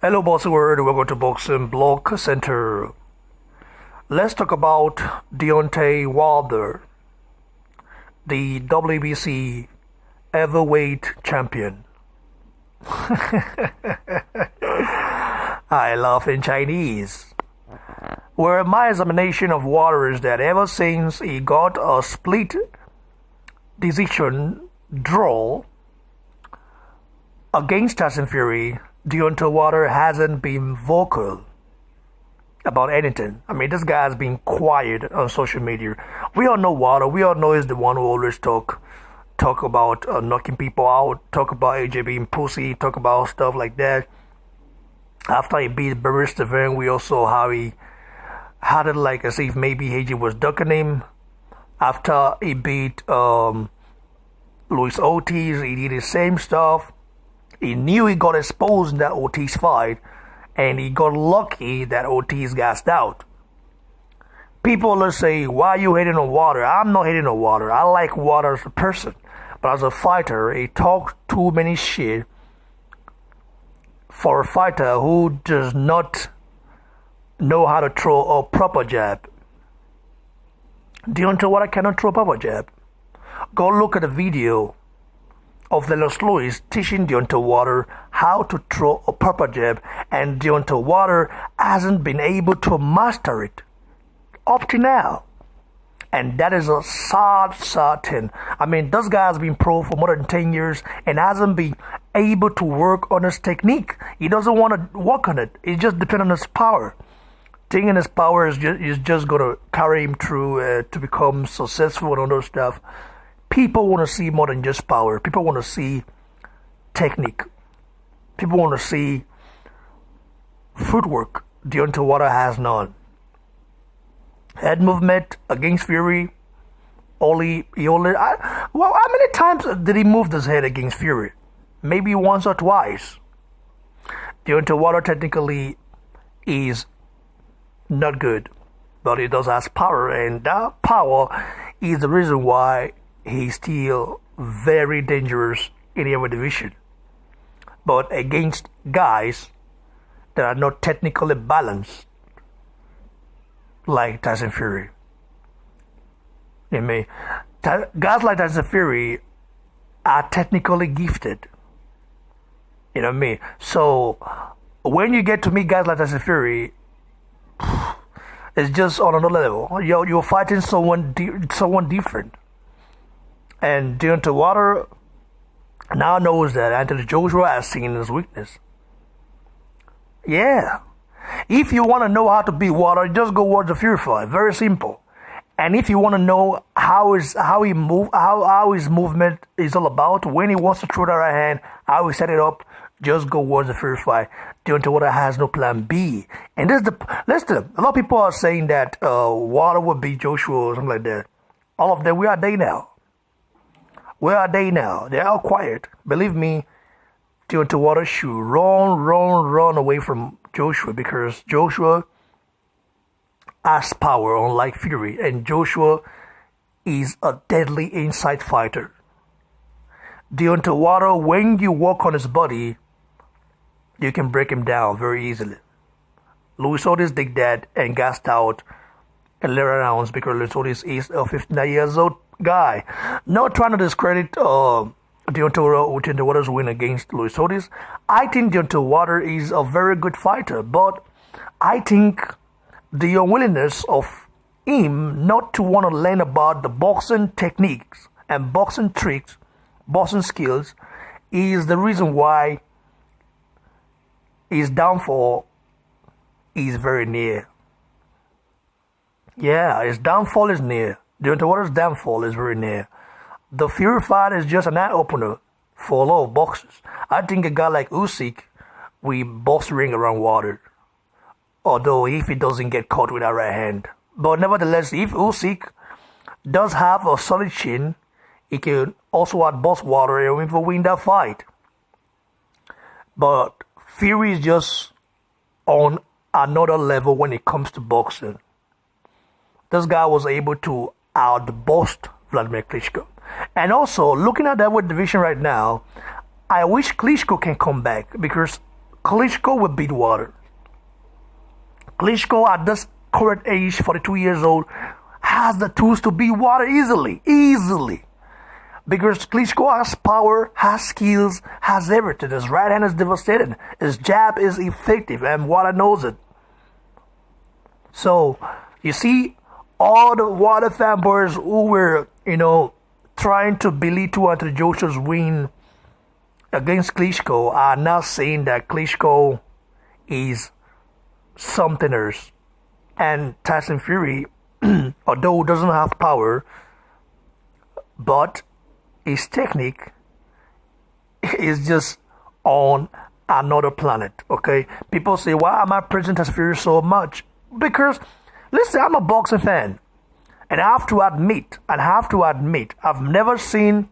Hello, bossy world. Welcome to Boxing Blog Center. Let's talk about Deontay Wilder, the WBC heavyweight champion. I laugh in Chinese. Where my examination of Wilder is that ever since he got a split decision draw against Tyson Fury, Deontay Wilder hasn't been vocal about anything. I mean, this guy has been quiet on social media. We all know Wilder. We all know he's the one who always talk about knocking people out, talk about AJ being pussy, talk about stuff like that. After he beat Barry Steven, we also saw how he had it like as if maybe AJ was ducking him. After he beat Luis Ortiz, he did the same stuff. He knew he got exposed in that Ortiz fight, and he got lucky that Ortiz gassed out. People will say, why are you hating on Wilder? I'm not hating on Wilder. I like Wilder as a person. But as a fighter, he talks too many shit for a fighter who does not know how to throw a proper jab. Deontay Wilder cannot throw a proper jab. Go look at the video of Lennox Lewis teaching Deontay Wilder how to throw a proper jab, and Deontay Wilder hasn't been able to master it up to now. And that is a sad thing. I mean, this guy has been pro for more than 10 years and hasn't been able to work on his technique. He doesn't want to work on it. It just depends on his power. Thinking his power is just going to carry him through to become successful and other stuff. People want to see more than just power. People want to see technique. People want to see footwork. Deontay Wilder has none. Head movement against Fury. How many times did he move his head against Fury? Maybe once or twice. Deontay Wilder technically is not good, but he does have power, and that power is the reason why he's still very dangerous in the heavyweight division. But against guys that are not technically balanced, like Tyson Fury. You know, guys like Tyson Fury are technically gifted. You know what I mean? So when you get to meet guys like Tyson Fury, it's just on another level. You're fighting someone different. And Deontay Wilder now knows that Anthony Joshua has seen his weakness. Yeah. If you want to know how to beat Wilder, just go watch the Fury fight. Very simple. And if you want to know how his movement is all about, when he wants to throw that right hand, how he set it up, just go watch the Fury fight. Deontay Wilder has no plan B. And listen, a lot of people are saying that Wilder would beat Joshua or something like that. All of them, where are they now? Where are they now? They're all quiet. Believe me, Deontay Wilder should run away from Joshua, because Joshua has power unlike Fury, and Joshua is a deadly inside fighter. Deontay Wilder, when you walk on his body, you can break him down very easily. Luis Ortiz did that and gassed out in later rounds because Luis Ortiz is a 59 years old guy. Not trying to discredit Deontay Wilder's win against Luis Ortiz. I think Deontay Wilder is a very good fighter, but I think the unwillingness of him not to want to learn about the boxing techniques and boxing tricks, boxing skills, is the reason why his downfall is very near. Yeah, his downfall is near. Deontay Wilder's downfall is very near. The Fury fight is just an eye-opener for a lot of boxers. I think a guy like Usyk will box ring around Wilder, although if he doesn't get caught with that right hand. But nevertheless, if Usyk does have a solid chin, he can also outbox Wilder and even win that fight. But Fury is just on another level when it comes to boxing. This guy was able to outbox Vladimir Klitschko. And also, looking at that weight division right now, I wish Klitschko can come back, because Klitschko will beat Wilder. Klitschko at this current age, 42 years old, has the tools to beat Wilder easily. Because Klitschko has power, has skills, has everything. His right hand is devastating. His jab is effective, and Wilder knows it. So, you see, all the Wilder fanboys who were, trying to belittle Anthony Joshua's win against Klitschko are now saying that Klitschko is something else. And Tyson Fury, although doesn't have power, but his technique is just on another planet, okay? People say, why am I praising Tyson Fury so much? Because, listen, I'm a boxing fan. And I have to admit, I've never seen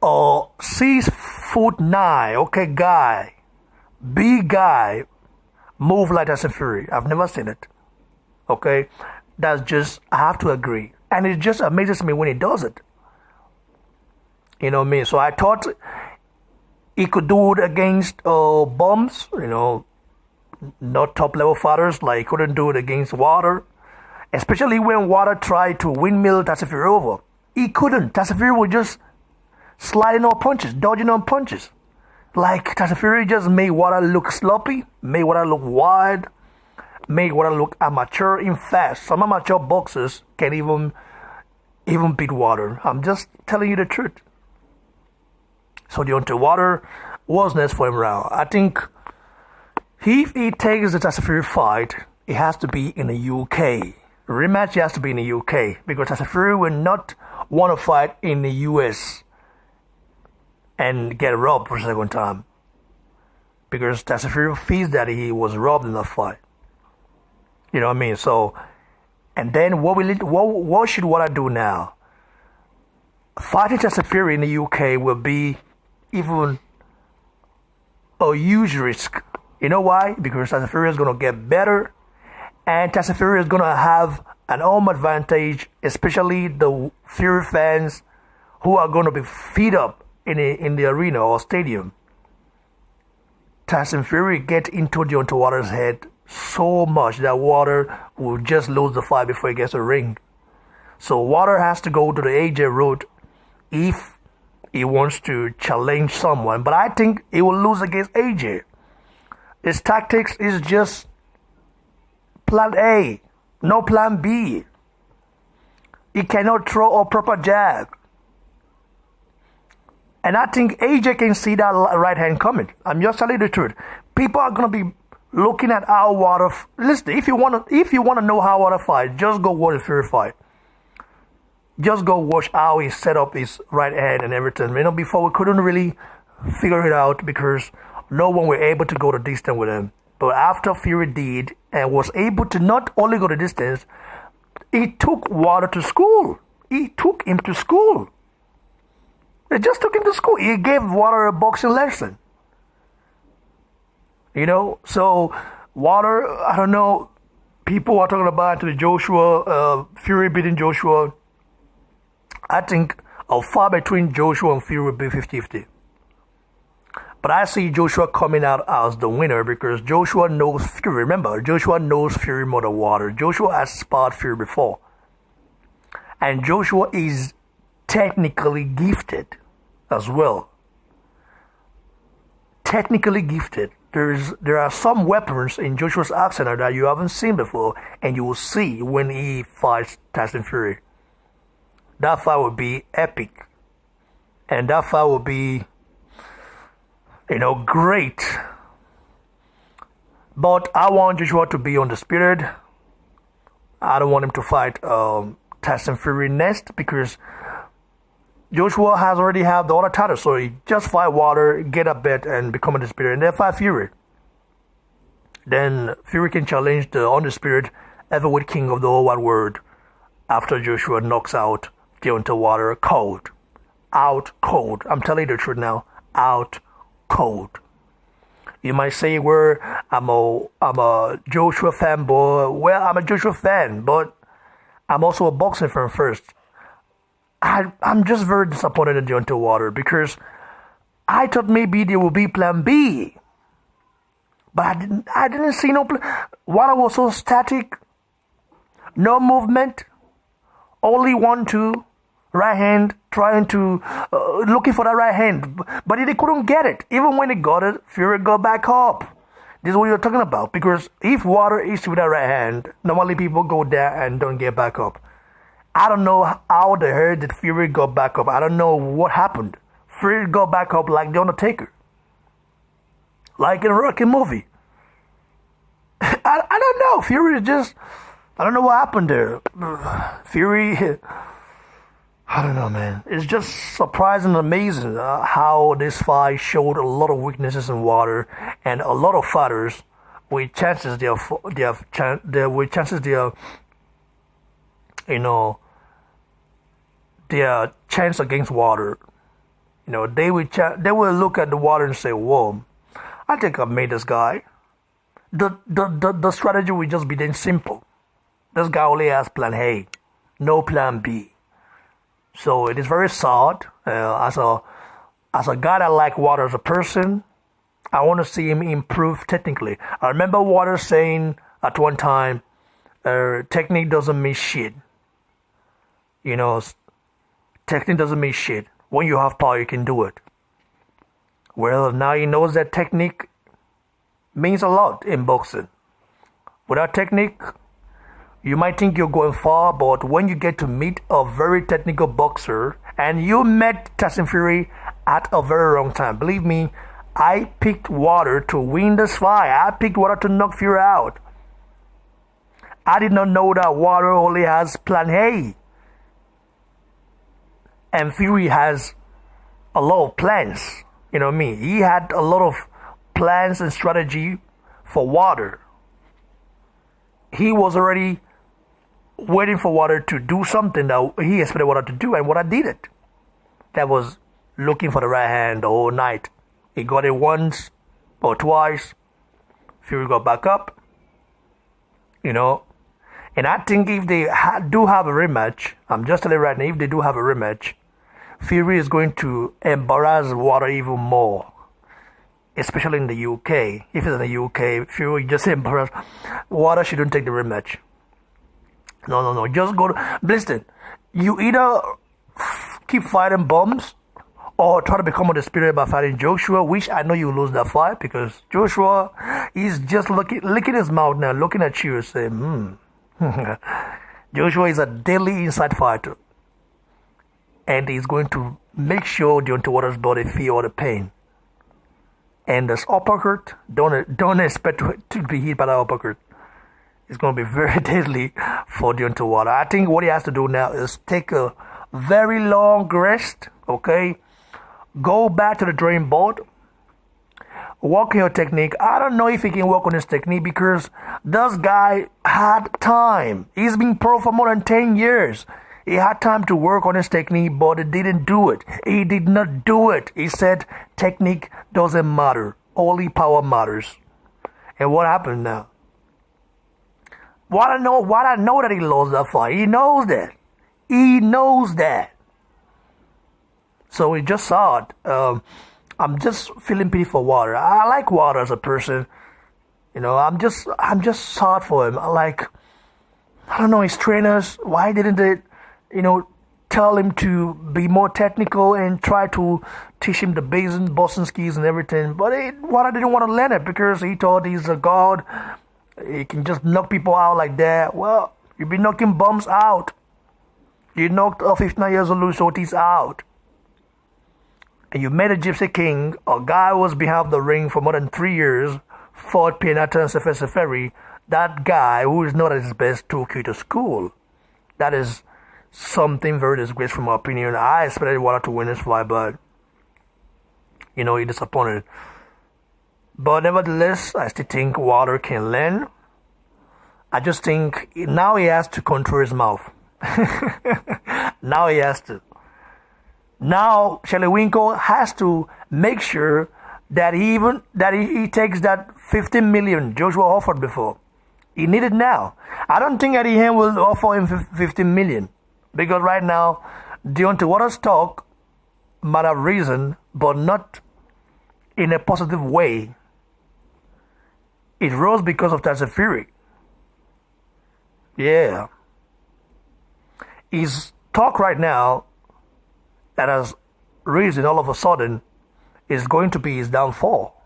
a 6'9", okay, guy, big guy, move like Tyson Fury. I've never seen it. Okay? That's just, I have to agree. And it just amazes me when he does it. You know what I mean? So I thought he could do it against bums, not top level fighters, like he couldn't do it against Wilder. Especially when Wilder tried to windmill Tyson Fury over. He couldn't. Tyson Fury was just sliding on punches, dodging on punches. Like Tyson Fury just made Wilder look sloppy, made Wilder look wide, made Wilder look amateur. In fact, some amateur boxers can even beat Wilder. I'm just telling you the truth. So Deontay Wilder was next for him round. I think if he takes the Tyson Fury fight, it has to be in the UK. Rematch has to be in the UK because Tyson Fury will not want to fight in the US and get robbed for a second time. Because Tyson Fury feels that he was robbed in that fight. You know what I mean? So, and then what should Wilder do now? Fighting Tyson Fury in the UK will be even a huge risk. You know why? Because Tyson Fury is going to get better. And Tyson Fury is going to have an home advantage, especially the Fury fans who are going to be feed up in the arena or stadium. Tyson Fury get into Deontay Wilder's head so much that Wilder will just lose the fight before he gets a ring. So Wilder has to go to the AJ route if he wants to challenge someone. But I think he will lose against AJ. His tactics is just plan A, no plan B. He cannot throw a proper jab. And I think AJ can see that right hand coming. I'm just telling you the truth. People are gonna be looking at how Wilder. Listen, if you wanna know how Wilder fight, just go watch the Fury fight. Just go watch how he set up his right hand and everything. Before we couldn't really figure it out because no one were able to go the distance with him. But after Fury did and was able to not only go the distance, he took Wilder to school. He took him to school. They just took him to school. He gave Wilder a boxing lesson. So Wilder, I don't know, people are talking about Anthony Joshua, Fury beating Joshua. I think a fight between Joshua and Fury will be 50-50. But I see Joshua coming out as the winner because Joshua knows Fury. Remember, Joshua knows Fury more than Wilder. Joshua has sparred Fury before. And Joshua is technically gifted as well. Technically gifted. There are some weapons in Joshua's arsenal that you haven't seen before, and you will see when he fights Tyson Fury. That fight will be epic. And that fight will be, great. But I want Joshua to be undisputed. I don't want him to fight Tyson Fury next because Joshua has already had the other title, so he just fight Wilder, get a bet, and become undisputed, and then fight Fury. Then Fury can challenge the undisputed heavyweight king of the whole wide world after Joshua knocks out Deontay Wilder cold. Out cold. I'm telling you the truth now. Out cold. You might say, I'm a Joshua fanboy. Well, I'm a Joshua fan, but I'm also a boxing fan first. I'm just very disappointed in Deontay Wilder because I thought maybe there would be plan B. But I didn't see no plan. Water was so static. No movement. Only 1-2. Right hand trying to looking for that right hand, but they couldn't get it. Even when they got it, Fury got back up. This is what you're talking about, because if Wilder is with that right hand, normally people go there and don't get back up. I don't know how the hell did Fury got back up. I don't know what happened. Fury got back up like the Undertaker, like in a Rocky movie. I don't know. Fury just, I don't know what happened there. Fury. I don't know, man. It's just surprising and amazing how this fight showed a lot of weaknesses in Wilder, and a lot of fighters with chances they are, their chance against Wilder. They will look at the Wilder and say, "Whoa, I think I made this guy." The strategy will just be then simple. This guy only has plan A, no plan B. So it is very sad. As a guy that like Wilder as a person, I want to see him improve technically. I remember Wilder saying at one time, technique doesn't mean shit. Technique doesn't mean shit. When you have power, you can do it. Well, now he knows that technique means a lot in boxing. Without technique, you might think you're going far, but when you get to meet a very technical boxer, and you met Tyson Fury at a very wrong time. Believe me, I picked Wilder to win this fight. I picked Wilder to knock Fury out. I did not know that Wilder only has plan A. And Fury has a lot of plans. You know what I mean? He had a lot of plans and strategy for Wilder. He was already waiting for Wilder to do something that he expected Wilder to do, and Wilder did it. That was looking for the right hand the whole night. He got it once or twice. Fury got back up. And I think if they do have a rematch, I'm just telling you right now, if they do have a rematch, Fury is going to embarrass Wilder even more. Especially in the UK. If it's in the UK, Fury just embarrass Wilder shouldn't take the rematch. No. Just go to... Listen, you either keep fighting bums or try to become undisputed by fighting Joshua, which I know you lose that fight because Joshua is just licking his mouth now, looking at you and saying, Joshua is a deadly inside fighter. And he's going to make sure Deontay Wilder's body feel all the pain. And this uppercut, don't expect to be hit by that uppercut. It's going to be very deadly for Deontay Wilder. I think what he has to do now is take a very long rest, okay? Go back to the drawing board. Work on your technique. I don't know if he can work on his technique because this guy had time. He's been pro for more than 10 years. He had time to work on his technique, but he didn't do it. He did not do it. He said technique doesn't matter. Only power matters. And what happened now? Why I know that he lost that fight. He knows that. So he just saw it. I'm just feeling pity for Wilder. I like Wilder as a person. I'm just sad for him. I don't know, his trainers, why didn't they, tell him to be more technical and try to teach him the basic boxing skills and everything. But Wilder didn't want to learn it because he thought he's a god. He can just knock people out like that. Well, you've been knocking bums out. You knocked a 59 years old Luis Ortiz out. And you made a Gypsy King, a guy who was behind the ring for more than 3 years, fought Pianata and Seferi. That guy, who is not at his best, took you to school. That is something very disgraceful, in my opinion. I expected Wilder to win this fight, but, he disappointed. But nevertheless, I still think Wilder can learn. I just think now he has to control his mouth. Now he has to. Now Shelley Winkle has to make sure that he takes that 15 million Joshua offered before. He need it now. I don't think Eddie Hearn will offer him 15 million because right now Deontay Wilder's talk might have reason, but not in a positive way. It rose because of Tyson Fury. Yeah. His talk right now that has risen all of a sudden is going to be his downfall.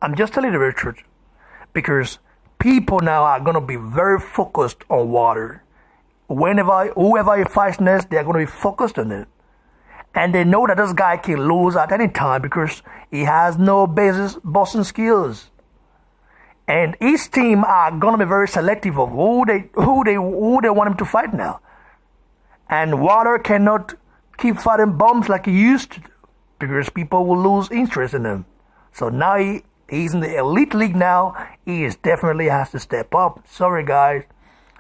I'm just telling you the truth. Because people now are going to be very focused on Wilder. Whoever he fights next, they're going to be focused on it. And they know that this guy can lose at any time because he has no basis boxing skills. And his team are going to be very selective of who they want him to fight now. And Wilder cannot keep fighting bums like he used to do because people will lose interest in him. So now he's in the elite league now. He definitely has to step up. Sorry, guys.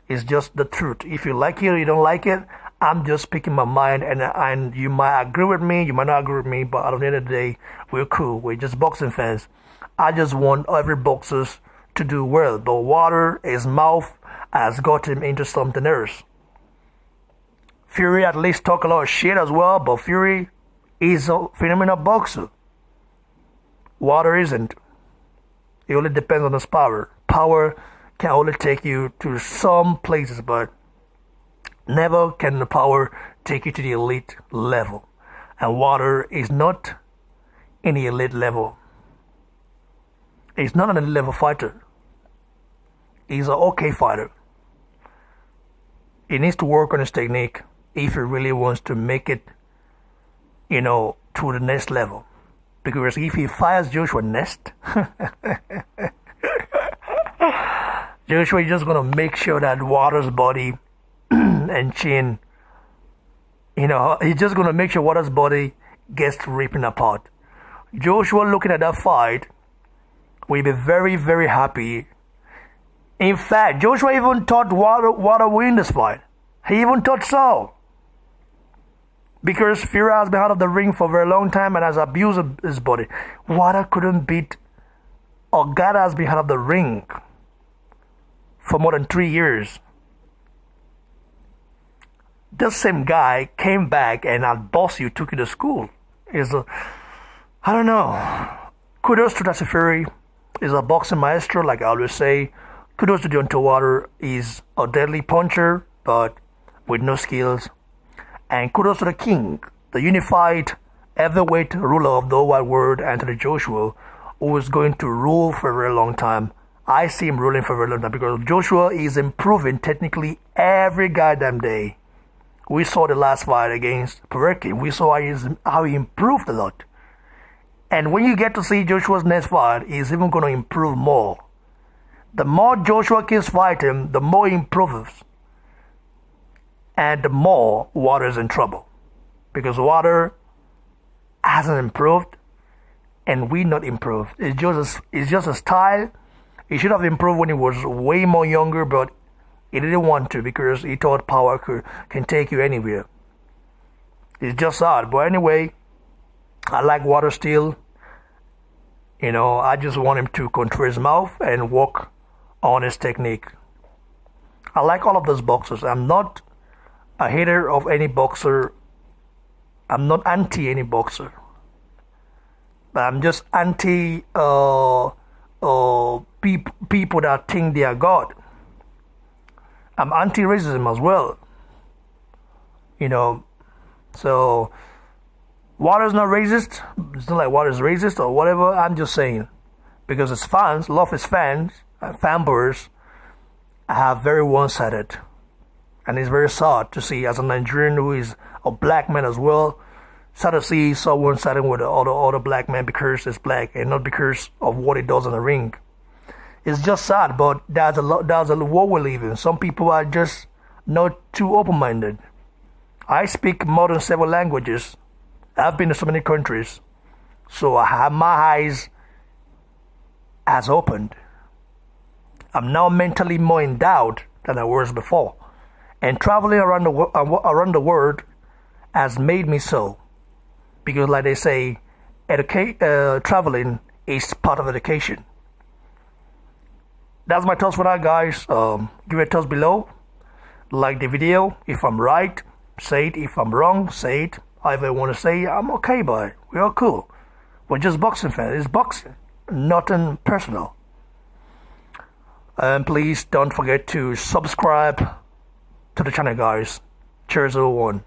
It's just the truth. If you like it or you don't like it, I'm just speaking my mind. And you might agree with me, you might not agree with me, but at the end of the day, we're cool. We're just boxing fans. I just want every boxer to do well. But Wilder, his mouth has got him into something else. Fury at least talk a lot of shit as well, but Fury is a phenomenal boxer. Wilder isn't. It only depends on his power. Power can only take you to some places, but never can the power take you to the elite level. And Wilder is not in the elite level. He's not an elite level fighter. He's an okay fighter. He needs to work on his technique if he really wants to make it, to the next level. Because if he fires Joshua next, Joshua is just going to make sure that Wilder's body and chin, he's just going to make sure Wilder's body gets ripping apart. Joshua, looking at that fight, will be very, very happy. In fact, Joshua even thought Wilder win this fight. He even thought so. Because Fury has been out of the ring for a very long time and has abused his body. Wilder couldn't beat a guy that has been out of the ring for more than 3 years. This same guy came back and outbossed you, took you to school. I don't know. Kudos to Tyson Fury. He's a boxing maestro, like I always say. Kudos to Deontay Wilder. He's a deadly puncher, but with no skills. And kudos to the king, the unified heavyweight ruler of the whole wide world, Anthony Joshua, who is going to rule for a very long time. I see him ruling for a very long time because Joshua is improving technically every goddamn day. We saw the last fight against Povetkin. We saw how he improved a lot. And when you get to see Joshua's next fight, he's even going to improve more. The more Joshua keeps fighting, the more he improves. And the more Wilder's in trouble. Because Wilder hasn't improved and we not improved. It's just a style. He should have improved when he was way more younger, but he didn't want to because he thought power can take you anywhere. It's just sad. But anyway, I like Wilder still. I just want him to control his mouth and work on his technique. I like all of those boxers. I'm not a hater of any boxer. I'm not anti any boxer. But I'm just anti people that think they are God. I'm anti-racism as well. So Wilder's not racist. It's not like Wilder's racist or whatever. I'm just saying. Because his fans, love his fans, fanboys, are very one-sided. And it's very sad to see, as a Nigerian who is a black man as well, sad to see someone siding with the other black man because he's black and not because of what he does in the ring. It's just sad, but that's a world we live in. Some people are just not too open-minded. I speak more than 7 languages. I've been to so many countries. So I have my eyes has opened. I'm now mentally more endowed than I was before. And traveling around the world has made me so. Because like they say, traveling is part of education. That's my thoughts for that, guys. Give your thoughts below. Like the video. If I'm right, say it. If I'm wrong, say it. However you want to say it, I'm okay by it. We are cool. We're just boxing fans. It's boxing, nothing personal. And please don't forget to subscribe to the channel, guys. Cheers, everyone.